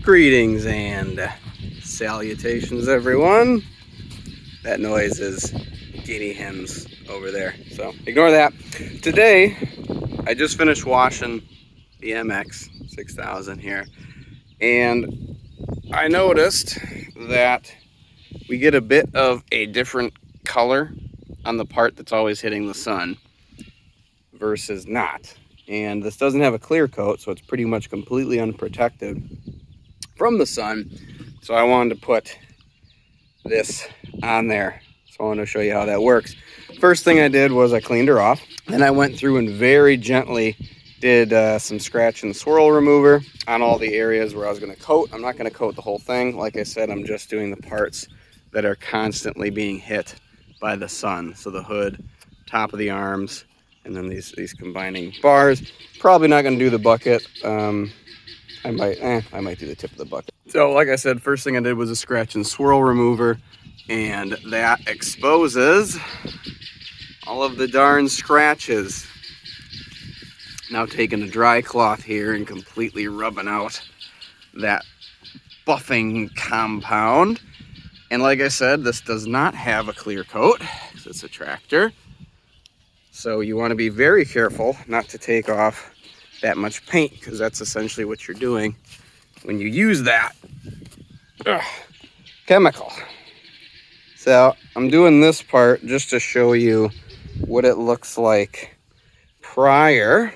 Greetings and salutations, everyone. That noise is guinea hens over there, so ignore that. Today, I just finished washing the MX 6000 here, and I noticed that we get a bit of a different color on the part that's always hitting the sun versus not. And this doesn't have a clear coat, so it's pretty much completely unprotected from the sun. So I wanted to put this on there. So I want to show you how that works. First thing I did was I cleaned her off. Then I went through and very gently did some scratch and swirl remover on all the areas where I was going to coat. I'm not going to coat the whole thing. Like I said, I'm just doing the parts that are constantly being hit by the sun. So the hood, top of the arms, and then these combining bars. Probably not going to do the bucket. I might do the tip of the bucket. So like I said, first thing I did was a scratch and swirl remover, and that exposes all of the darn scratches. Now taking a dry cloth here and completely rubbing out that buffing compound. And like I said, this does not have a clear coat because it's a tractor. So you want to be very careful not to take off that much paint, because that's essentially what you're doing when you use that chemical. So I'm doing this part just to show you what it looks like prior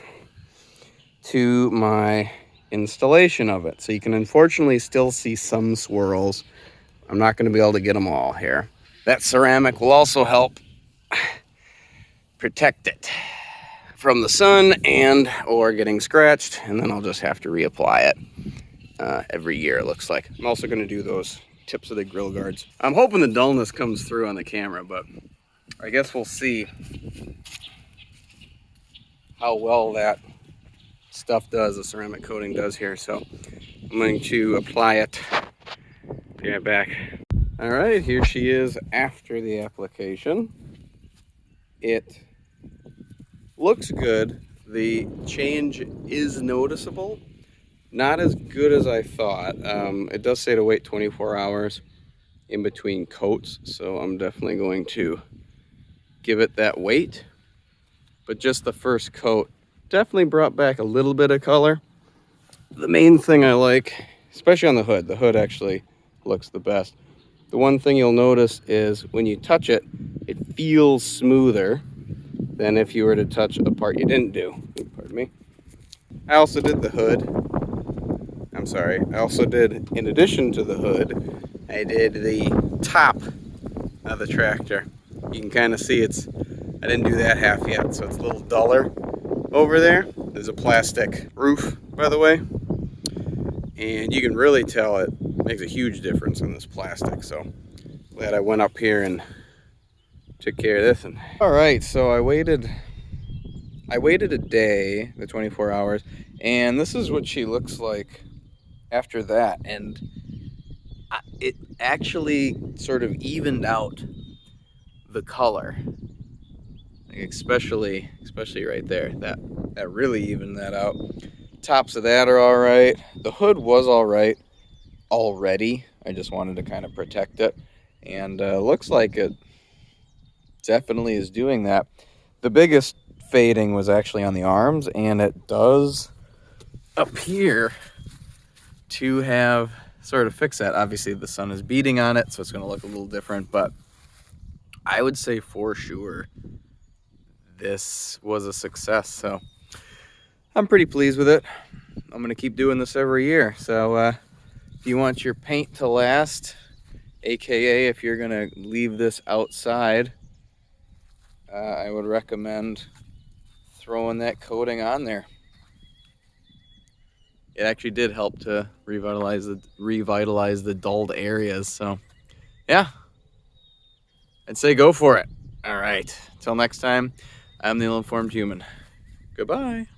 to my installation of it. So you can unfortunately still see some swirls. I'm not going to be able to get them all here. That ceramic will also help protect it from the sun and or getting scratched, and then I'll just have to reapply it every year, it looks like. I'm also going to do those tips of the grill guards. I'm hoping the dullness comes through on the camera, but I guess we'll see how well that stuff does, the ceramic coating does here. So I'm going to apply it. Be right back. All right, here she is after the application. It looks good. The change is noticeable. Not as good as I thought. It does say to wait 24 hours in between coats, so I'm definitely going to give it that wait. But just the first coat definitely brought back a little bit of color. The main thing I like, especially on the hood actually looks the best. The one thing you'll notice is when you touch it, it feels smoother than if you were to touch a part you didn't do. Pardon me. I also did the hood. I also did, in addition to the hood, I did the top of the tractor. You can kind of see I didn't do that half yet, so it's a little duller over there. There's a plastic roof, by the way. And you can really tell it makes a huge difference in this plastic. So glad I went up here and took care of this. And all right, so I waited a day, the 24 hours, and this is what she looks like after that. And it actually sort of evened out the color, like especially right there. That really evened that out. Tops of that are all right. The hood was all right already. I just wanted to kind of protect it, and looks like it definitely is doing that. The biggest fading was actually on the arms, and it does appear to have sort of fixed that. Obviously the sun is beating on it, so it's going to look a little different, but I would say for sure this was a success. So I'm pretty pleased with it. I'm going to keep doing this every year. So if you want your paint to last, aka if you're going to leave this outside, I would recommend throwing that coating on there. It actually did help to revitalize the dulled areas. So yeah, I'd say go for it. All right, till next time, I'm the ill-informed human. Goodbye.